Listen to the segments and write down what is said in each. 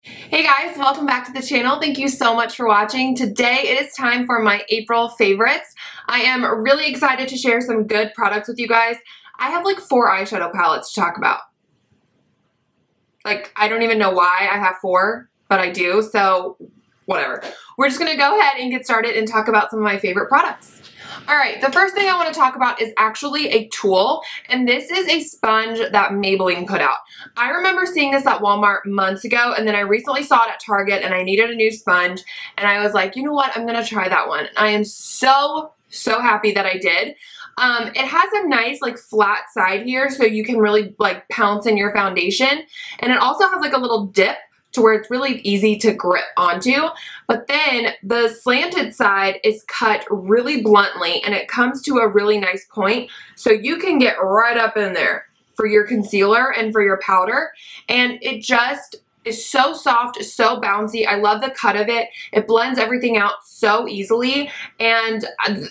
Hey guys, welcome back to the channel. Thank you so much for watching. Today it is time for my April favorites. I am really excited to share some good products with you guys. I have like 4 eyeshadow palettes to talk about. Like, I don't even know why I have 4, but I do, so whatever. We're just gonna go ahead and get started and talk about some of my favorite products. Alright, the first thing I want to talk about is actually a tool, and this is a sponge that Maybelline put out. I remember seeing this at Walmart months ago, and then I recently saw it at Target, and I needed a new sponge, and I was like, you know what, I'm going to try that one. I am so happy that I did. It has a nice like flat side here, so you can really like pounce in your foundation, and it also has like a little dip to where it's really easy to grip onto, but then the slanted side is cut really bluntly and it comes to a really nice point, so you can get right up in there for your concealer and for your powder, and it just is so soft, so bouncy. I love the cut of it. It blends everything out so easily, and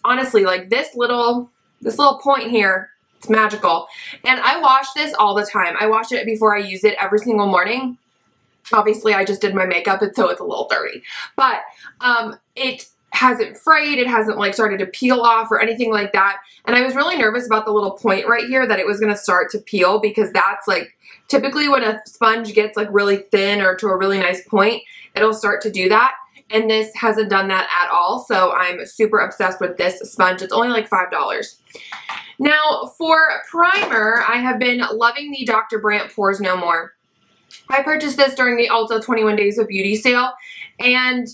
honestly, like this little point here, it's magical. And I wash this all the time. I wash it before I use it every single morning. Obviously, I just did my makeup, and so it's a little dirty. But it hasn't frayed, it hasn't like started to peel off or anything like that. And I was really nervous about the little point right here that it was going to start to peel, because that's like typically when a sponge gets like really thin or to a really nice point, it'll start to do that. And this hasn't done that at all, so I'm super obsessed with this sponge. It's only like $5. Now, for primer, I have been loving the Dr. Brandt Pores No More. I purchased this during the Ulta 21 Days of Beauty sale, and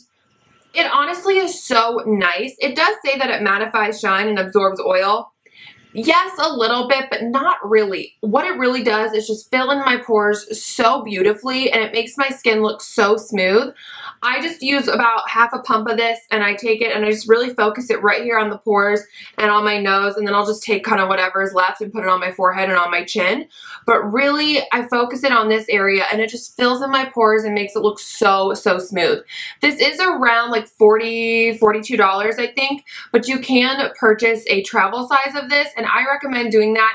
it honestly is so nice. It does say that it mattifies, shine, and absorbs oil. Yes, a little bit, but not really. What it really does is just fill in my pores so beautifully, and it makes my skin look so smooth. I just use about half a pump of this, and I take it and I just really focus it right here on the pores and on my nose, and then I'll just take kind of whatever is left and put it on my forehead and on my chin. But really, I focus it on this area, and it just fills in my pores and makes it look so smooth. This is around like $40, $42, I think, but you can purchase a travel size of this, and I recommend doing that.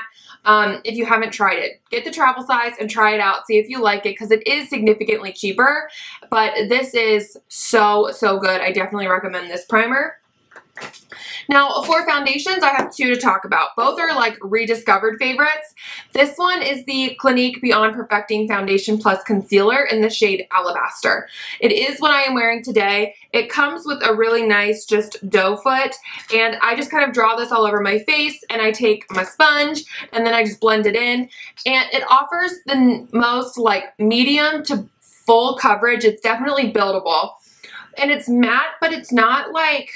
If you haven't tried it, get the travel size and try it out. See if you like it, because it is significantly cheaper, but this is so good. I definitely recommend this primer. Now, for foundations, I have 2 to talk about. Both are like rediscovered favorites. This one is the Clinique Beyond Perfecting Foundation Plus Concealer in the shade Alabaster. It is what I am wearing today. It comes with a really nice just doe foot, and I just kind of draw this all over my face, and I take my sponge and then I just blend it in, and it offers the most like medium to full coverage. It's definitely buildable, and it's matte, but it's not like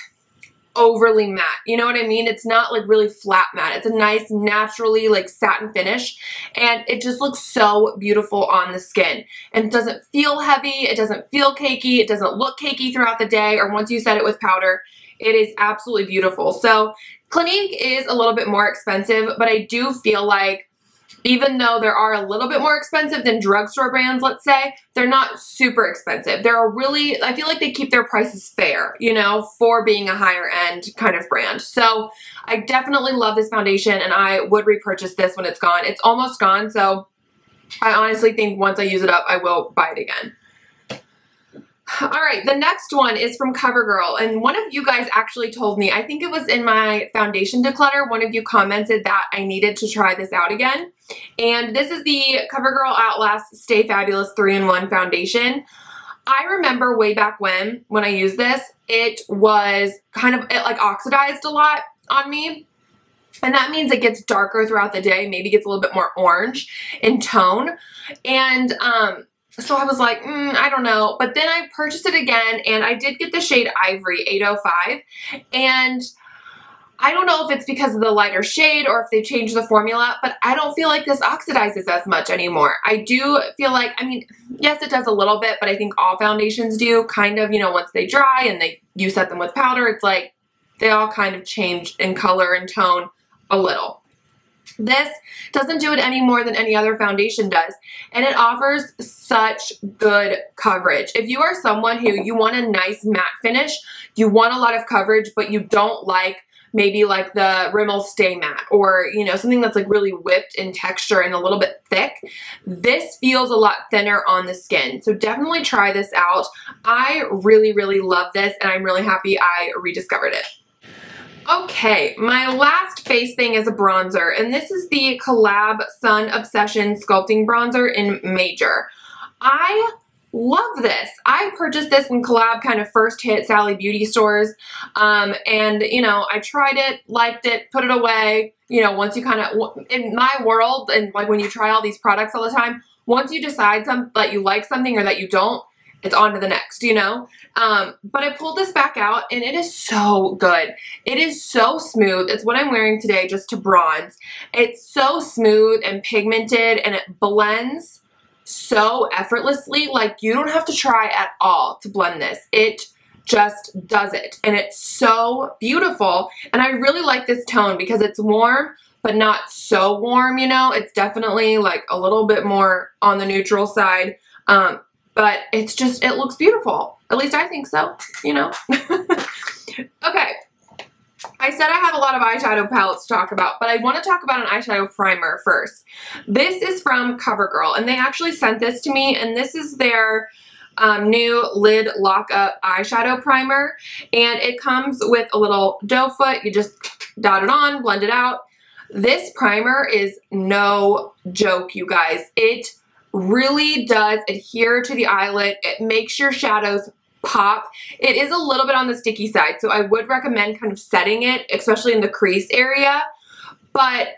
overly matte, you know what I mean? It's not like really flat matte. It's a nice naturally like satin finish, and it just looks so beautiful on the skin, and it doesn't feel heavy, it doesn't feel cakey, it doesn't look cakey throughout the day or once you set it with powder. It is absolutely beautiful. So Clinique is a little bit more expensive, but I do feel like even though they are a little bit more expensive than drugstore brands, let's say, they're not super expensive. They're a really, I feel like they keep their prices fair, you know, for being a higher end kind of brand. So I definitely love this foundation, and I would repurchase this when it's gone. It's almost gone, so I honestly think once I use it up, I will buy it again. Alright, the next one is from Covergirl, and one of you guys actually told me, I think it was in my foundation declutter, one of you commented that I needed to try this out again. And this is the Covergirl Outlast Stay Fabulous 3-in-1 foundation. I remember way back when I used this, it was kind of, it like oxidized a lot on me. And that means it gets darker throughout the day, maybe gets a little bit more orange in tone. And so I was like, I don't know. But then I purchased it again, and I did get the shade Ivory 805. And I don't know if it's because of the lighter shade or if they changed the formula, but I don't feel like this oxidizes as much anymore. I do feel like, I mean, yes, it does a little bit, but I think all foundations do kind of, you know, once they dry and you set them with powder, it's like they all kind of change in color and tone a little. This doesn't do it any more than any other foundation does, and it offers such good coverage. If you are someone who you want a nice matte finish, you want a lot of coverage, but you don't like maybe like the Rimmel Stay Matte, or, you know, something that's like really whipped in texture and a little bit thick. This feels a lot thinner on the skin. So definitely try this out. I really, really love this, and I'm really happy I rediscovered it. Okay, my last face thing is a bronzer, and this is the Collab Sun Obsession Sculpting Bronzer in Major. I love this. I purchased this when Collab kind of first hit Sally Beauty stores, and, you know, I tried it, liked it, put it away. You know, once you kind of, in my world, and like when you try all these products all the time, once you decide that you like something or that you don't, it's on to the next, you know? But I pulled this back out, and it is so good. It is so smooth. It's what I'm wearing today just to bronze. It's so smooth and pigmented, and it blends so effortlessly. Like, you don't have to try at all to blend this. It just does it, and it's so beautiful. And I really like this tone because it's warm, but not so warm, you know? It's definitely like a little bit more on the neutral side. But it's just, it looks beautiful. At least I think so, you know? Okay. I said I have a lot of eyeshadow palettes to talk about, but I want to talk about an eyeshadow primer first. This is from Covergirl, and they actually sent this to me, and this is their new lid lock-up eyeshadow primer, and it comes with a little doe foot. You just dot it on, blend it out. This primer is no joke, you guys. It really does adhere to the eyelid. It makes your shadows pop. It is a little bit on the sticky side, so I would recommend kind of setting it, especially in the crease area. But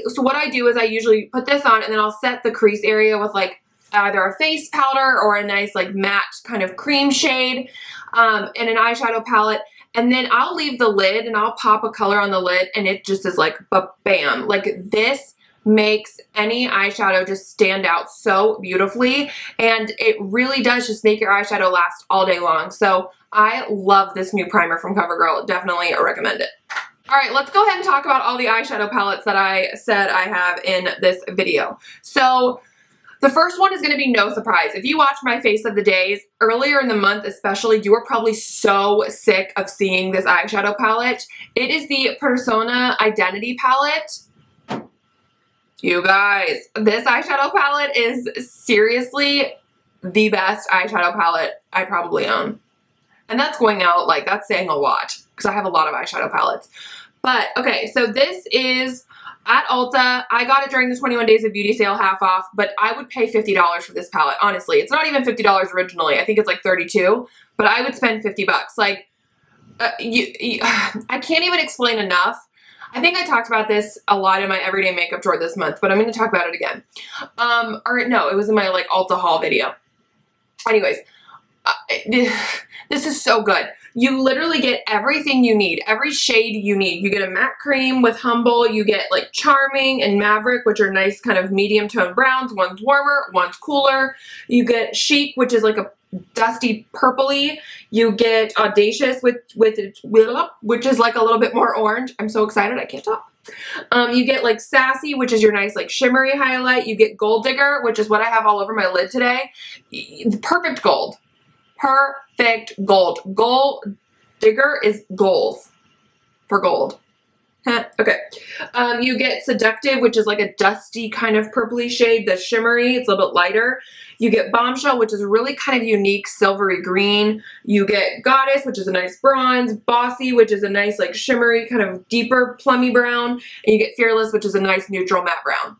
so what I do is I usually put this on, and then I'll set the crease area with like either a face powder or a nice like matte kind of cream shade, and an eyeshadow palette. And then I'll leave the lid, and I'll pop a color on the lid, and it just is like bam. Like, this makes any eyeshadow just stand out so beautifully, and it really does just make your eyeshadow last all day long. So I love this new primer from Covergirl. Definitely recommend it. All right, let's go ahead and talk about all the eyeshadow palettes that I said I have in this video. So the first one is going to be no surprise. If you watch my Face of the Days earlier in the month especially, you were probably so sick of seeing this eyeshadow palette. It is the Persona Identity palette. You guys, this eyeshadow palette is seriously the best eyeshadow palette I probably own. And that's going out, like, that's saying a lot, because I have a lot of eyeshadow palettes. But, okay, so this is at Ulta. I got it during the 21 Days of Beauty sale, half off, but I would pay $50 for this palette, honestly. It's not even $50 originally. I think it's like $32, but I would spend 50 bucks. Like, I can't even explain enough. I think I talked about this a lot in my everyday makeup drawer this month, but I'm going to talk about it again. Or no, it was in my like Ulta haul video. Anyways, this is so good. You literally get everything you need, every shade you need. You get a matte cream with Humble. You get like Charming and Maverick, which are nice kind of medium tone browns. One's warmer, one's cooler. You get Chic, which is like a dusty purpley. You get Audacious, which is like a little bit more orange. I'm so excited, I can't talk. You get like Sassy, which is your nice like shimmery highlight. You get Gold Digger, which is what I have all over my lid today. Perfect gold. Perfect gold. Gold Digger is goals for gold. Okay. You get Seductive, which is like a dusty kind of purpley shade. The shimmery, it's a little bit lighter. You get Bombshell, which is a really kind of unique silvery green. You get Goddess, which is a nice bronze. Bossy, which is a nice like shimmery kind of deeper plummy brown. And you get Fearless, which is a nice neutral matte brown.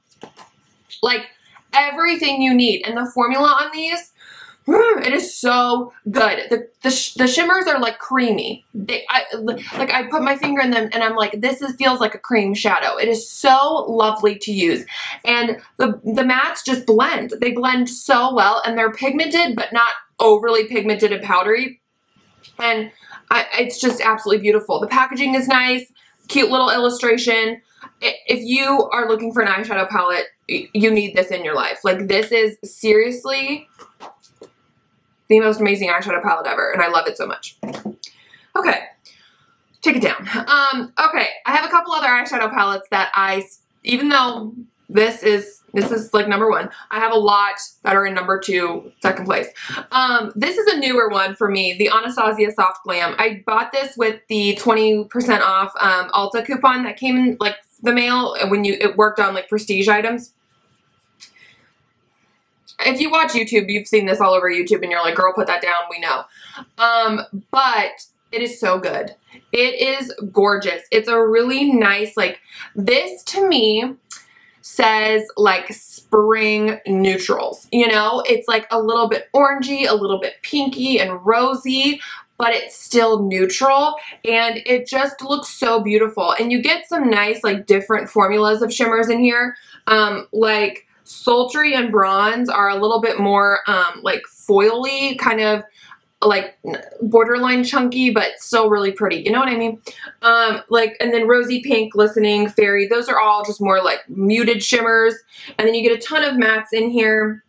Like, everything you need. And the formula on these, it is so good. The shimmers are like creamy. I put my finger in them and I'm like, feels like a cream shadow. It is so lovely to use. And the mattes just blend. They blend so well, and they're pigmented, but not overly pigmented and powdery. And it's just absolutely beautiful. The packaging is nice, cute little illustration. If you are looking for an eyeshadow palette, you need this in your life. Like, this is seriously the most amazing eyeshadow palette ever, and I love it so much. Okay, take it down. Okay, I have a couple other eyeshadow palettes that even though This is like number 1. I have a lot that are in number 2, second place. This is a newer one for me, the Anastasia Soft Glam. I bought this with the 20% off Ulta coupon that came in like the mail when it worked on like prestige items. If you watch YouTube, you've seen this all over YouTube and you're like, girl, put that down, we know. But it is so good. It is gorgeous. It's a really nice, like, this to me says like spring neutrals, you know? It's like a little bit orangey, a little bit pinky and rosy, but it's still neutral, and it just looks so beautiful. And you get some nice like different formulas of shimmers in here. Like Sultry and Bronze are a little bit more like foily, kind of like borderline chunky, but still really pretty. You know what I mean? Like, and then Rosy Pink, Glistening, Fairy, those are all just more like muted shimmers. And then you get a ton of mattes in here.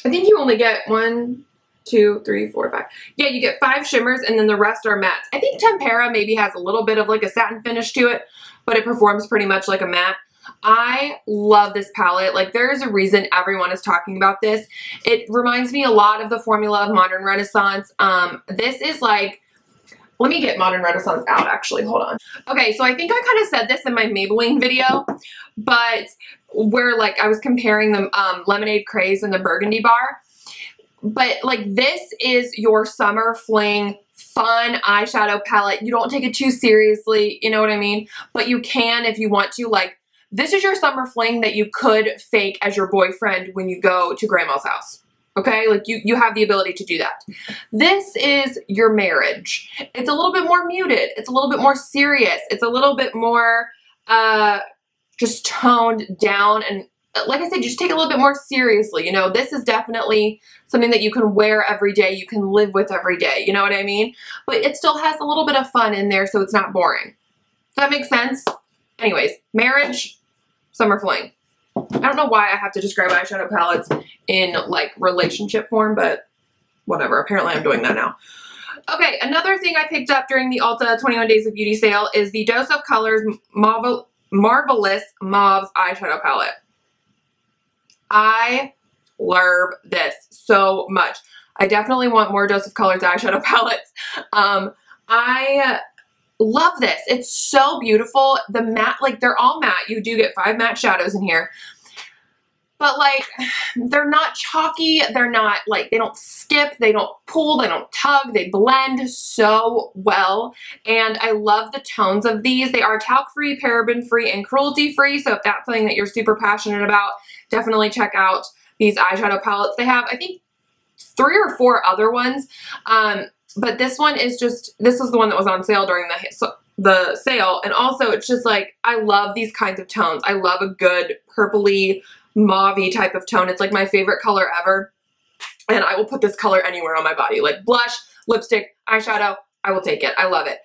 I think you only get 1, 2, 3, 4, 5. Yeah, you get 5 shimmers and then the rest are mattes. I think Tempera maybe has a little bit of like a satin finish to it, but it performs pretty much like a matte. I love this palette. Like, there's a reason everyone is talking about this. It reminds me a lot of the formula of Modern Renaissance. This is like, let me get Modern Renaissance out actually, hold on. Okay, so I think I kind of said this in my Maybelline video, but where like I was comparing the Lemonade Craze and the Burgundy bar. But like, this is your summer fling fun eyeshadow palette. You don't take it too seriously, you know what I mean? But you can if you want to. Like, this is your summer fling that you could fake as your boyfriend when you go to grandma's house. Okay, like you have the ability to do that. This is your marriage. It's a little bit more muted. It's a little bit more serious. It's a little bit more just toned down. And like I said, just take it a little bit more seriously. You know, this is definitely something that you can wear every day. You can live with every day. You know what I mean? But it still has a little bit of fun in there, so it's not boring. Does that make sense? Anyways, marriage, summer fling. I don't know why I have to describe eyeshadow palettes in like relationship form, but whatever. Apparently I'm doing that now. Okay, another thing I picked up during the Ulta 21 Days of Beauty sale is the Dose of Colors Marvelous Mauves eyeshadow palette. I love this so much. I definitely want more Dose of Colors eyeshadow palettes. I love this. It's so beautiful. The matte, like, they're all matte. You do get 5 matte shadows in here. But like, they're not chalky. They're not like, they don't skip, they don't pull, they don't tug. They blend so well. And I love the tones of these. They are talc-free, paraben-free, and cruelty-free. So if that's something that you're super passionate about, definitely check out these eyeshadow palettes. They have, I think, 3 or 4 other ones. But this one is just, this is the one that was on sale during the sale. And also, it's just like, I love these kinds of tones. I love a good purpley, mauve-y type of tone. It's like my favorite color ever. And I will put this color anywhere on my body. Like blush, lipstick, eyeshadow, I will take it. I love it.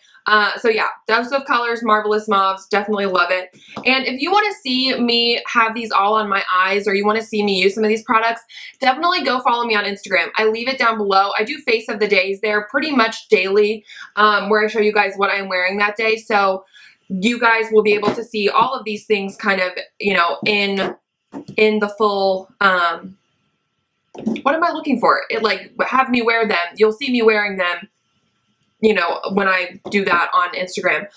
So yeah, Dose of Colors, Marvelous Mauves, definitely love it. And if you want to see me have these all on my eyes, or you want to see me use some of these products, definitely go follow me on Instagram. I leave it down below. I do Face of the Days there pretty much daily, where I show you guys what I'm wearing that day. So you guys will be able to see all of these things kind of, you know, in the full, what am I looking for? It like, have me wear them. You'll see me wearing them, you know, when I do that on Instagram.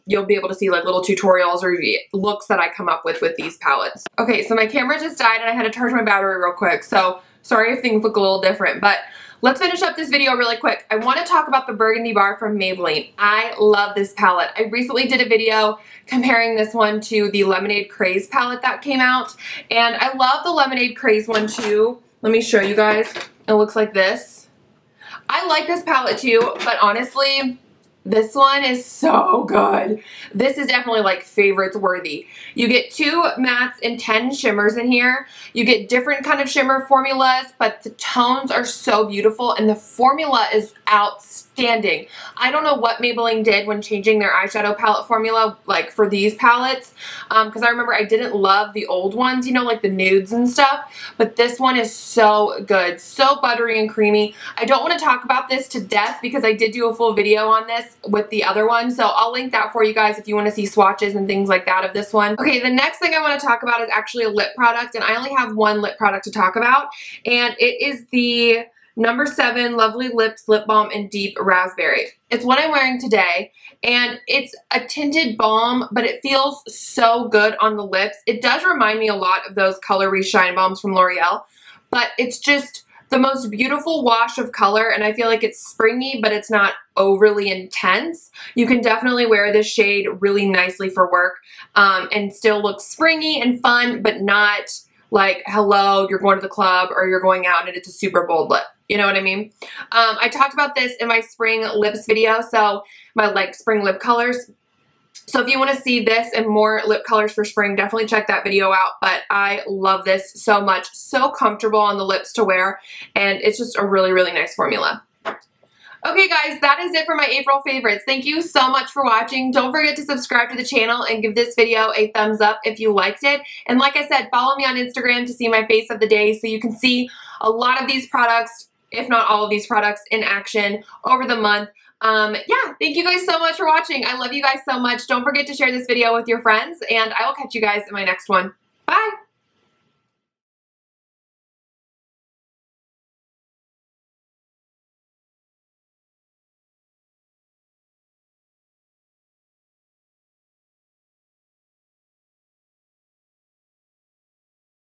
You'll be able to see like little tutorials or looks that I come up with these palettes. Okay, so my camera just died and I had to charge my battery real quick. So sorry if things look a little different, but let's finish up this video really quick. I want to talk about the Burgundy bar from Maybelline. I love this palette. I recently did a video comparing this one to the Lemonade Craze palette that came out. And I love the Lemonade Craze one too. Let me show you guys. It looks like this. I like this palette too, but honestly, this one is so good. This is definitely like favorites worthy. You get 2 mattes and 10 shimmers in here. You get different kind of shimmer formulas, but the tones are so beautiful and the formula is outstanding. I don't know what Maybelline did when changing their eyeshadow palette formula, like for these palettes, because I remember I didn't love the old ones, you know, like the nudes and stuff, but this one is so good, so buttery and creamy. I don't want to talk about this to death because I did do a full video on this, with the other one. So I'll link that for you guys if you want to see swatches and things like that of this one. Okay, the next thing I want to talk about is actually a lip product, and I only have one lip product to talk about, and it is the No. 7 Lovely Lips Lip Balm in Deep Raspberry. It's what I'm wearing today, and it's a tinted balm, but it feels so good on the lips. It does remind me a lot of those Color Reshine Balms from L'Oreal, but it's just the most beautiful wash of color, and I feel like it's springy, but it's not overly intense. You can definitely wear this shade really nicely for work and still look springy and fun, but not like, hello, you're going to the club or you're going out and it's a super bold lip. You know what I mean? I talked about this in my spring lips video, so my like spring lip colors. So if you want to see this and more lip colors for spring, definitely check that video out. But I love this so much. So comfortable on the lips to wear, and it's just a really, really nice formula. Okay guys, that is it for my April favorites. Thank you so much for watching. Don't forget to subscribe to the channel and give this video a thumbs up if you liked it. And like I said, follow me on Instagram to see my face of the day so you can see a lot of these products, if not all of these products, in action over the month. Yeah, thank you guys so much for watching. I love you guys so much. Don't forget to share this video with your friends, and I will catch you guys in my next one. Bye!